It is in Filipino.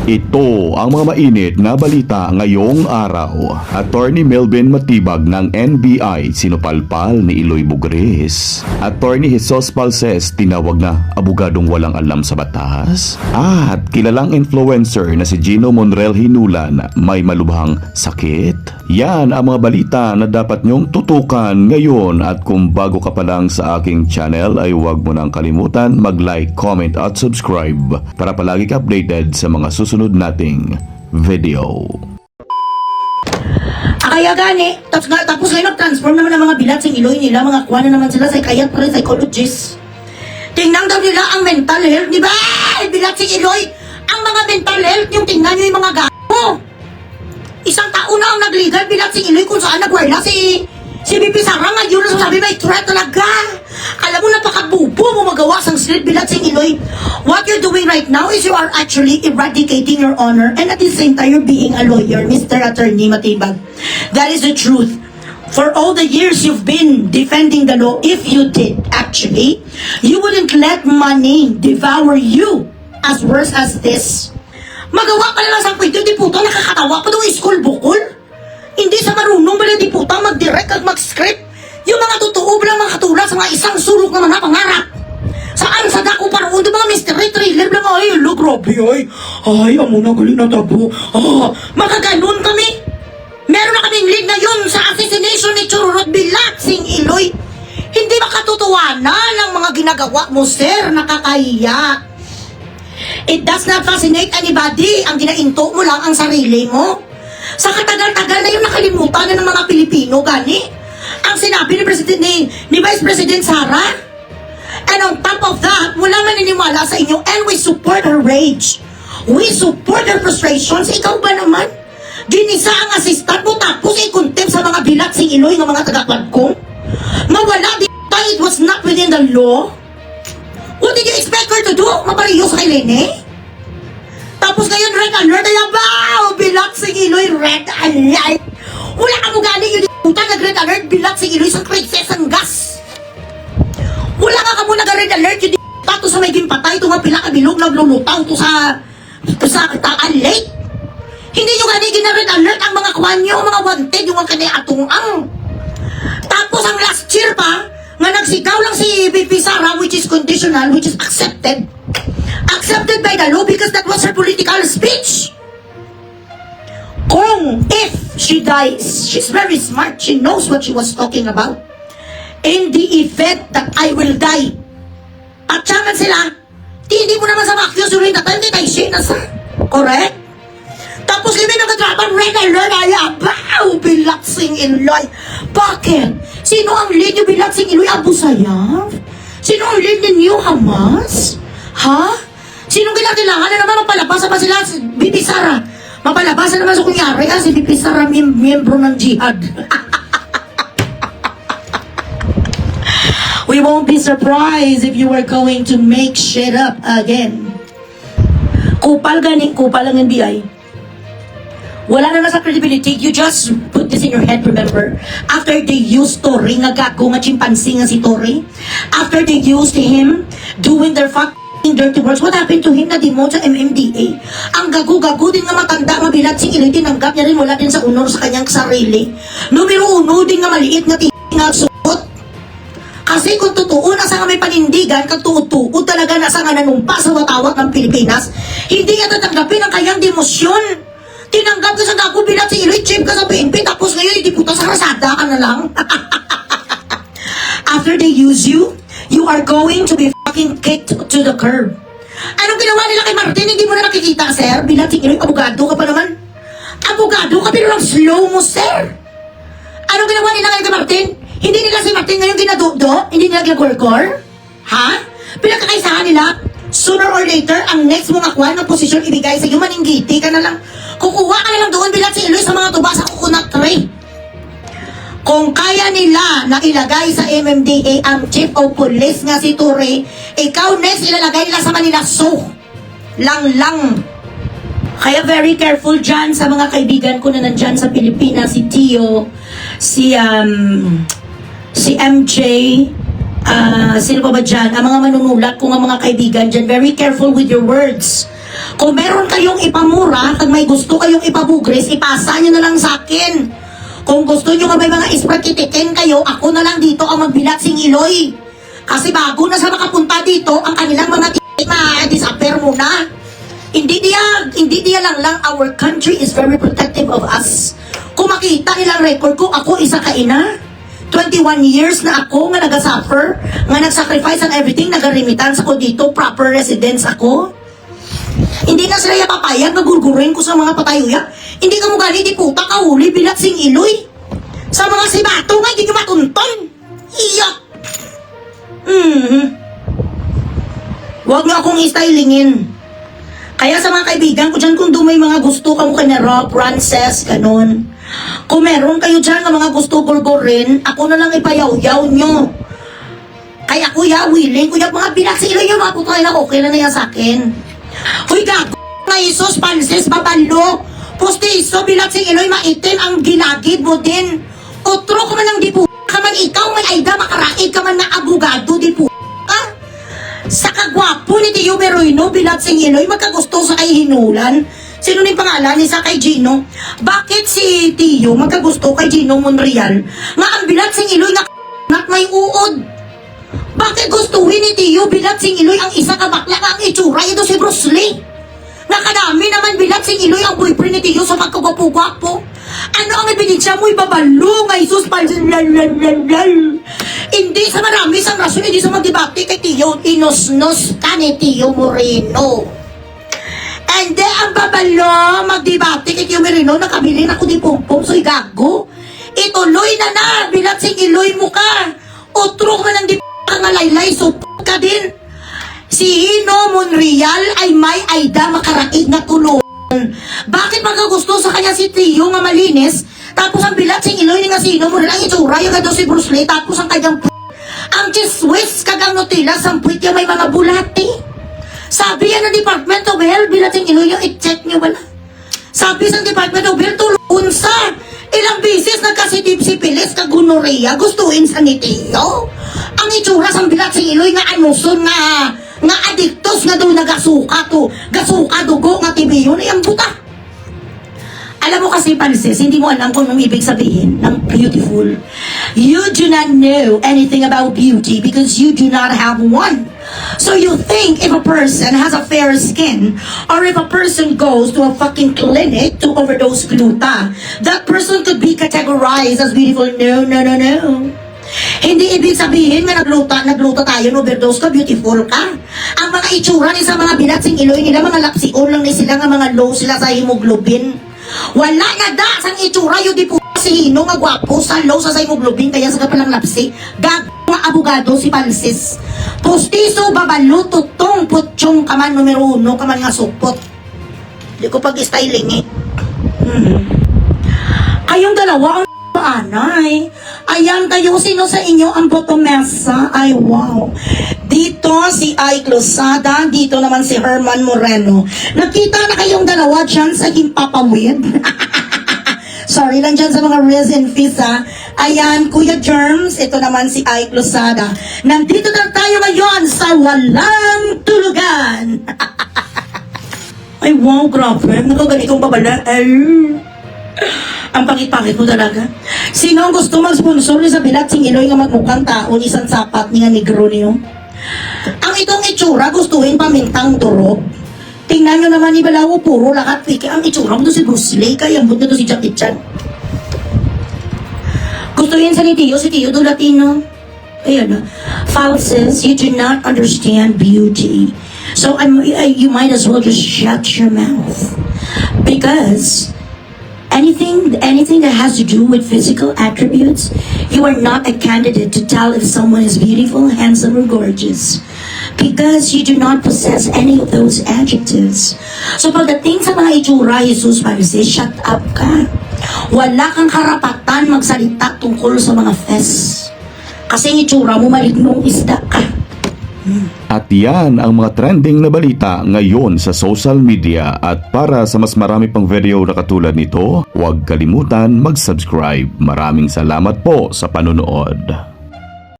Ito ang mga mainit na balita ngayong araw. Attorney Melvin Matibag ng NBI sinupalpal ni Eloy Bugres. Attorney Jesus Palces tinawag na abogadong walang alam sa batas. At kilalang influencer na si Gino Monreal Hinulan may malubhang sakit. Yan ang mga balita na dapat nyong tutukan ngayon, at kung bago ka pa lang sa aking channel ay huwag mo nang kalimutan mag-like, comment at subscribe para palagi ka updated sa mga susunod nating video. Kaya gani, tapos ngayon nag-transform naman ang mga bilat sa Iloy nila, mga kuha na naman sila sa kayat pa rin psychologist. Tingnan daw nila ang mental health, di ba? Bilat sa Iloy, ang mga mental health, yung tingnan nyo yung mga gago. Isang taon na ang nag-legal bilat si Iloy kung saan nagwala si BP Sara ngayon na sabi may threat talaga. Alam mo, napakabubo mo magawa sang street bilat si Iloy. What you're doing right now is you are actually eradicating your honor, and at the same time you're being a lawyer, Mr. Attorney Matibag. That is the truth. For all the years you've been defending the law, if you did actually, you wouldn't let money devour you as worse as this. Magawa ka na lang sa kwento, di puto, nakakatawa pa doon school bukol. Hindi sa marunong ba na di puto mag-direct at mag-script. Yung mga totoo lang mga katulad sa mga isang sulok naman na pangarap. Saan sa dako paroon, di mga mystery thriller lang, ay, lo, grabe, ay, amo na galing na tabo. Makaganon kami. Meron na kaming lead ngayon sa assassination ni Chururot Bilatsing Iloy. Hindi makatotohanan ng mga ginagawa mo, sir, nakakahiya. It does not fascinate anybody. Ang ginainto mo lang ang sarili mo. Sa katagal-tagal na yung nakalimutan na ng mga Pilipino, gani. Ang sinabi ni Vice President Sara. And on top of that, wala maniniwala sa inyo, and we support her rage. We support her frustrations. Ikaw ba naman? Ginisa ang assistant mo tapos i-contempt sa mga bilat si Iloy ng mga tagapad ko? Mawala di it was not within the law? What did you expect her to do? Mapariyo sa kay Lene? Tapos ngayon, red alert, ay abaw! Bilat si Iloy, red alert! Wala ka mo galing yun, puta, nag-red alert, bilat si Iloy, sa princess ang gas! Wala ka mo nag-red alert, yun, tato sa may gimpatay, ito nga pila kabilog, naglulutang to sa lake. Hindi nyo galing gina-red alert ang mga kwanyo, mga wanted, yung ang kanay atong ang. Tapos ang last year pa, nga nagsigaw lang si BP Sara, which is conditional, which is accepted by the law because that was her political speech. Kung if she dies, she's very smart, she knows what she was talking about. In the event that I will die, at siyaman sila, hindi mo naman sa makyos rin na tayo, hindi tayo siya na sa, correct? Tapos limin ang katrapan, red alert, ay abaw, Bilatsing Iloy. Bakit? Sino ang lead niyo, Bilatsing Iloy? Abu Sayyaf? Sino ang lead ninyo, Hamas? Ha? Sinong kailangan na naman mapalabasan pa sila si BP Sara? Mapalabasan naman sa kunyari si BP Sara, miyembro ng jihad. We won't be surprised if you were going to make shit up again. Kupal ang NBI. Wala na sa credibility. You just put this in your head, remember? After they used Tory, nga gago, nga chimpanzee nga si Tory. After they used him doing their fucking dirty works, what happened to him na demote sa MMDA? Ang gago-gago din nga matanda, mabilat si Iloy, tinanggap niya rin, wala din sa honor sa kanyang sarili. Numero 1 din nga maliit nga nga suot. Kasi kung totoo, nasa nga may panindigan, kag tuod-tuod talaga nasa nga nanumpa sa watawat ng Pilipinas, hindi nga tatanggapin ang kanyang demosyon. Tinanggap ka sa gago bilat si Iloy, chip ka sa PNP, tapos ngayon hindi puta sa rasada ka na lang. After they use you, you are going to be fucking kicked to the curb. Anong ginawa nila kay Martin? Hindi mo na nakikita, sir? Bilat si Iloy, abogado ka pa naman. Abogado ka, pero lang slow mo, sir. Anong ginawa nila kay Martin? Hindi nila si Martin ngayon ginadugdo? Hindi nila ginagorgor? Ha? Pinagkakaisahan nila? Sooner or later, ang next mong akuan ng posisyon ibigay sa iyo, maninggiti ka na lang. Kukuha ka na lang doon bilat si Iloy sa mga tuba sa coconut tree. Kung kaya nila na ilagay sa MMDA ang chief of police nga si Ture, ikaw next ilalagay nila sa Manila Zoo. Lang. Kaya very careful dyan sa mga kaibigan ko na nandyan sa Pilipinas, si Tio, si MJ, Sino pa ba dyan? Ang mga manunulat kong mga kaibigan dyan, very careful with your words. Kung meron kayong ipamura, kung may gusto kayong ipabugres, ipasa nyo na lang sa akin. Kung gusto nyo nga may mga isprakitikin kayo, ako na lang dito ang magbilat sing Iloy. Kasi bago na sa makapunta dito, ang kanilang mga disappear muna. Hindi diya lang, our country is very protective of us. Kung makita nilang record ko, ako isa ka ina. 21 years na ako nga nagasuffer, nga nagsacrifice ang everything, nagarimitan ako dito, proper residence ako. Hindi na sila papayag, nagurgurin ko sa mga patayuya. Hindi ka mo gali, di puta ka huli, bilat sing Iloy. Sa mga sibato nga, hindi nyo matunton. Iyak. Huwag nyo akong istylingin. Kaya sa mga kaibigan ko dyan, kung may mga gusto ka mo kay na Rob, Frances, ganun. Kung meron kayo dyan ng mga gusto gurgurin, ako na lang ipayaw-yaw nyo. Kaya kuya, willing, kuya, mga bilat sa ilo nyo, mga putay na okay na yan sa akin. Huy, gago, na isos, panses, babalo, postiso, bilat sa ilo'y maitim, ang gilagid mo din. Otro ka man ang di po, ka man ikaw, may aida, makaraid ka man na abogado, di po, ka? Sa kagwapo ni Tio Meroino, bilat sa ilo'y magkagusto sa kay Hinulan. Sino ni pangalan ni sa kay Gino? Bakit si Tio magkagusto kay Gino Monreal? Nga ang bilat sing Iloy nga may uod. Bakit gustuhin ni Tio bilat sing Iloy ang isa ka bakla nga ang itsura ito si Bruce Lee? Nakadami naman bilat sing Iloy ang boyfriend ni Tio sa pagkagwapo-gwapo. Ano ang ebidensya mo ibabalo nga isus hindi sa marami sa rason, hindi sa magdebate kay Tio. Inosnos ka ni Tio Moreno. Hindi ang babalo, magdebate kay Tio Merino, nakabili na ko di pong-pong, so'y gago. Ituloy na, bilat sing Iloy mo ka. Utro ka ng di ka nga laylay, supot ka din. Si Hino Monreal ay may aida makaraig na tulungan. Bakit magkagusto sa kanya si Tio nga malinis, tapos ang bilat sing Iloy ni nga si Hino Monreal, ang itsura yung nga daw si Bruce Lee, tapos ang kanyang ang chiswis kagang nutila, sampwit yung may mga bulati. Sabi yan ng Department of Health, bilat yung Iloy, i-check nyo wala. Sabi sa Department of Health, tulungan sa ilang bisis nagkasitip si Pilis, kagunorea, gustuin sa ni Tio. Ang itsura sa bilat si Iloy nga anuson nga adiktos nga doon nagasuka to, gasuka dugo nga tibiyon, ay ang buta. Alam mo kasi, Panses, hindi mo alam kung anong ibig sabihin ng beautiful. You do not know anything about beauty because you do not have one. So you think if a person has a fair skin or if a person goes to a fucking clinic to overdose gluta, that person could be categorized as beautiful. No, no, no, no. Hindi ibig sabihin na nagluta tayo, overdose ka, beautiful ka. Ang mga itsura ni sa mga bilat sing Iloy nila, mga lapsion lang ni sila, nga mga low sila sa hemoglobin. Wala na da sang itsura yung di po si Hino nga gwapo sa low sa hemoglobin kaya sa kapalang lapsi. Gag nga abogado si Panses. Postiso, babalo, tutong, putsyong kaman numero 1, kaman nga supot. Hindi ko pag-styling eh. Kayong dalawa ang anay. Ayan kayo, sino sa inyo ang botomesa? Ay wow. Dito si Ike Losada, dito naman si Herman Moreno. Nakita na kayong dalawa dyan sa Himpapawid. Sorry lang dyan sa mga resin fees ha. Ayan, Kuya Germs, ito naman si Ike Losada. Nandito na tayo ngayon sa Walang Tulugan. Ay wow, grabe. Nakaganitong babala. Ay. Ang pangit-pangit mo talaga. Sino ang gusto mag-sponsor ni sa bilat sing Iloy nga magmukhang taon isang sapat ni nga negro niyo? Ang itong itsura gustuhin pamintang durog. Tingnan nyo naman ni Balawo, puro lakat piki. Ang itsura mo to si Bruce Lee, kaya ambot na to si Jackie Chan. Gustuhin sa ni Tio, si Tio do Latino. Ayan na. Falses, you do not understand beauty. So you might as well just shut your mouth. Because anything that has to do with physical attributes, you are not a candidate to tell if someone is beautiful, handsome, or gorgeous. Because you do not possess any of those adjectives. So pagdating sa mga itsura, Jesus Panses, shut up ka. Wala kang karapatan magsalita tungkol sa mga fes. Kasi ang itsura mo malignong isda ka. At yan ang mga trending na balita ngayon sa social media. At para sa mas marami pang video na katulad nito, huwag kalimutan mag-subscribe. Maraming salamat po sa panonood.